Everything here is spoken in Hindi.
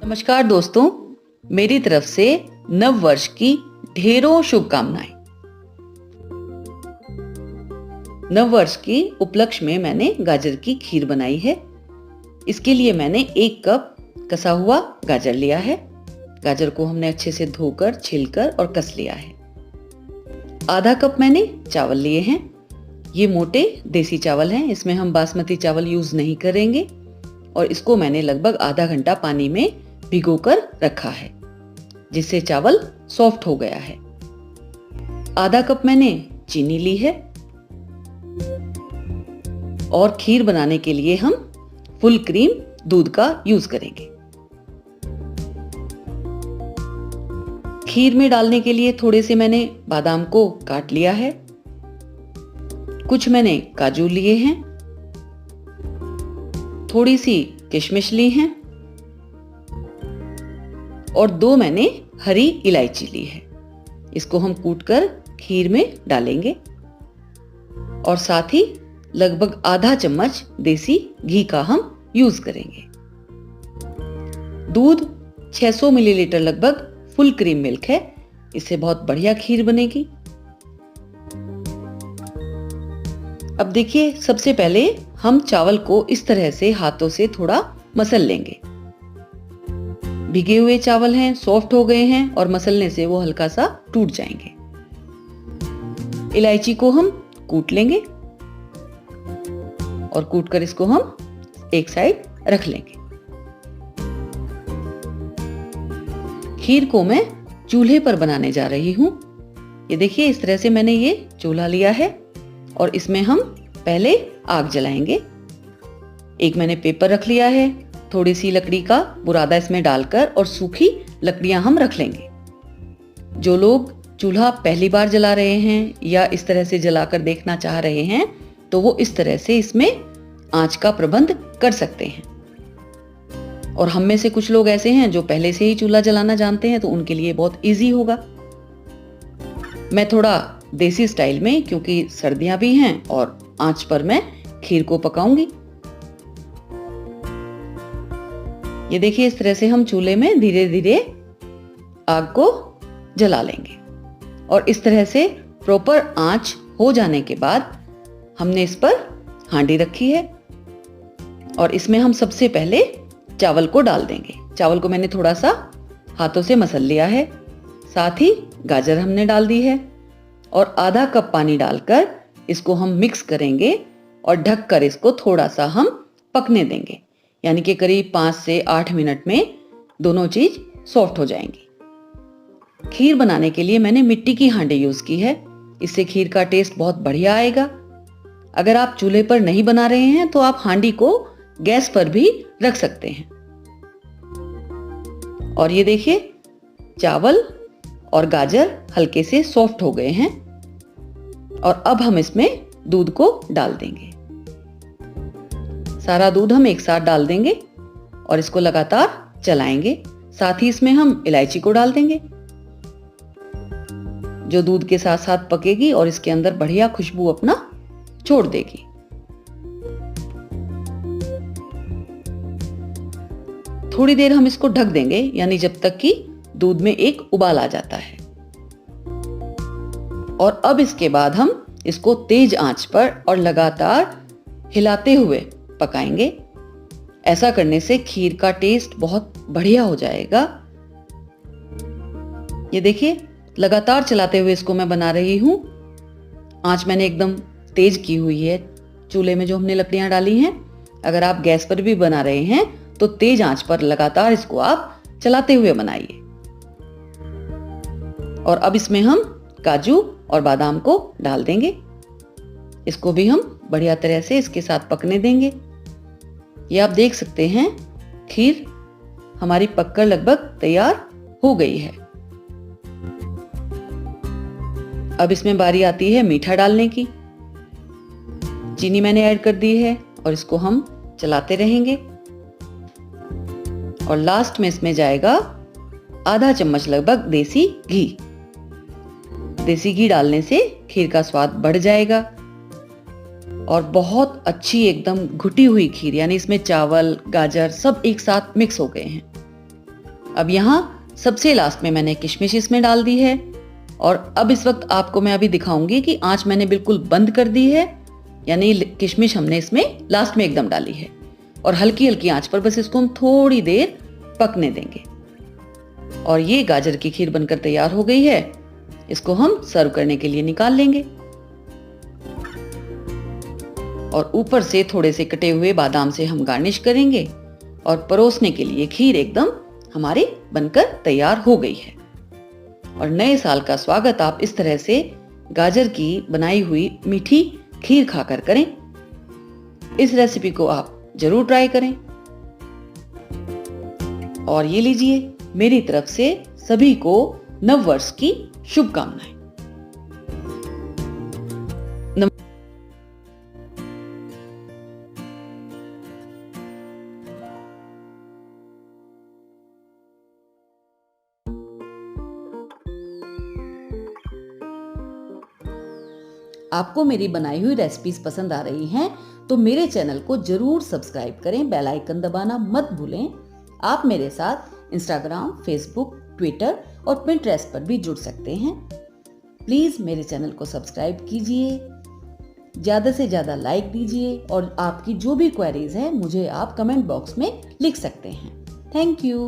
नमस्कार दोस्तों, मेरी तरफ से नव वर्ष की ढेरों शुभकामनाएं। नव वर्ष की उपलक्ष्य में मैंने गाजर की खीर बनाई है। इसके लिए मैंने 1 कप कसा हुआ गाजर लिया है। गाजर को हमने अच्छे से धोकर, छिलकर और कस लिया है। आधा कप मैंने चावल लिए हैं। ये मोटे देसी चावल हैं, इसमें हम बासमती चावल यूज नहीं करेंगे। और इसको मैंने लगभग आधा घंटा पानी में भिगोकर रखा है, जिससे चावल सॉफ्ट हो गया है। आधा कप मैंने चीनी ली है। और खीर बनाने के लिए हम फुल क्रीम दूध का यूज करेंगे। खीर में डालने के लिए थोड़े से मैंने बादाम को काट लिया है। कुछ मैंने काजू लिए हैं। थोड़ी सी किशमिश ली हैं और 2 मैंने हरी इलायची ली है। इसको हम कूटकर खीर में डालेंगे और साथ ही लगभग आधा चम्मच देसी घी का हम यूज करेंगे। दूध 600 मिलीलीटर लगभग फुल क्रीम मिल्क है। इससे बहुत बढ़िया खीर बनेगी। अब देखिए, सबसे पहले हम चावल को इस तरह से हाथों से थोड़ा मसल लेंगे। भीगे हुए चावल हैं, सॉफ्ट हो गए हैं और मसलने से वो हल्का सा टूट जाएंगे। इलायची को हम कूट लेंगे और कूटकर इसको हम एक साइड रख लेंगे। खीर को मैं चूल्हे पर बनाने जा रही हूं। ये देखिए, इस तरह से मैंने ये चूल्हा लिया है और इसमें हम पहले आग जलाएंगे। एक मैंने पेपर रख लिया है। थोड़ी सी लकड़ी का बुरादा इसमें डालकर और सूखी लकड़ियां हम रख लेंगे। जो लोग चूल्हा पहली बार जला रहे हैं या इस तरह से जलाकर देखना चाह रहे हैं, तो वो इस तरह से इसमें आंच का प्रबंध कर सकते हैं। और हम में से कुछ लोग ऐसे हैं जो पहले से ही चूल्हा जलाना जानते हैं, तो उनके लिए बहुत इजी होगा। मैं थोड़ा देसी स्टाइल में, क्योंकि सर्दियां भी हैं और आंच पर मैं खीर को पकाऊंगी। ये देखिए, इस तरह से हम चूल्हे में धीरे धीरे आग को जला लेंगे। और इस तरह से प्रॉपर आंच हो जाने के बाद हमने इस पर हांडी रखी है और इसमें हम सबसे पहले चावल को डाल देंगे। चावल को मैंने थोड़ा सा हाथों से मसल लिया है। साथ ही गाजर हमने डाल दी है और आधा कप पानी डालकर इसको हम मिक्स करेंगे और ढककर इसको थोड़ा सा हम पकने देंगे। यानी कि करीब 5 से 8 मिनट में दोनों चीज सॉफ्ट हो जाएंगी। खीर बनाने के लिए मैंने मिट्टी की हांडी यूज की है। इससे खीर का टेस्ट बहुत बढ़िया आएगा। अगर आप चूल्हे पर नहीं बना रहे हैं तो आप हांडी को गैस पर भी रख सकते हैं। और ये देखिए, चावल और गाजर हल्के से सॉफ्ट हो गए हैं और अब हम इसमें दूध को डाल देंगे। सारा दूध हम एक साथ डाल देंगे और इसको लगातार चलाएंगे। साथ ही इसमें हम इलायची को डाल देंगे, जो दूध के साथ साथ पकेगी और इसके अंदर बढ़िया खुशबू अपना छोड़ देगी। थोड़ी देर हम इसको ढक देंगे, यानी जब तक कि दूध में एक उबाल आ जाता है। और अब इसके बाद हम इसको तेज आंच पर और लगातार हिलाते हुए पकाएंगे। ऐसा करने से खीर का टेस्ट बहुत बढ़िया हो जाएगा। ये देखिए, लगातार चलाते हुए इसको मैं बना रही हूं। आंच मैंने एकदम तेज की हुई है चूल्हे में जो हमने लकड़ियां डाली हैं। अगर आप गैस पर भी बना रहे हैं तो तेज आंच पर लगातार इसको आप चलाते हुए बनाइए। और अब इसमें हम काजू और बादाम को डाल देंगे। इसको भी हम बढ़िया तरह से इसके साथ पकने देंगे। ये आप देख सकते हैं, खीर हमारी पककर लगभग तैयार हो गई है। अब इसमें बारी आती है मीठा डालने की। चीनी मैंने ऐड कर दी है और इसको हम चलाते रहेंगे। और लास्ट में इसमें जाएगा आधा चम्मच लगभग देसी घी। देसी घी डालने से खीर का स्वाद बढ़ जाएगा और बहुत अच्छी एकदम घुटी हुई खीर, यानी इसमें चावल गाजर सब एक साथ मिक्स हो गए हैं। अब यहाँ सबसे लास्ट में मैंने किशमिश इसमें डाल दी है और अब इस वक्त आपको मैं अभी दिखाऊंगी कि आंच मैंने बिल्कुल बंद कर दी है, यानी किशमिश हमने इसमें लास्ट में एकदम डाली है और हल्की हल्की आंच पर बस इसको हम थोड़ी देर पकने देंगे। और ये गाजर की खीर बनकर तैयार हो गई है। इसको हम सर्व करने के लिए निकाल लेंगे और ऊपर से थोड़े से कटे हुए बादाम से हम गार्निश करेंगे और परोसने के लिए खीर एकदम हमारी बनकर तैयार हो गई है। और नए साल का स्वागत आप इस तरह से गाजर की बनाई हुई मीठी खीर खाकर करें। इस रेसिपी को आप जरूर ट्राई करें। और ये लीजिए, मेरी तरफ से सभी को नव वर्ष की शुभकामनाएं। आपको मेरी बनाई हुई रेसिपीज पसंद आ रही हैं तो मेरे चैनल को जरूर सब्सक्राइब करें, बेल आइकन दबाना मत भूलें। आप मेरे साथ इंस्टाग्राम, फेसबुक, ट्विटर और पिंटरेस्ट पर भी जुड़ सकते हैं। प्लीज मेरे चैनल को सब्सक्राइब कीजिए, ज्यादा से ज्यादा लाइक दीजिए और आपकी जो भी क्वेरीज हैं मुझे आप कमेंट बॉक्स में लिख सकते हैं। Thank you.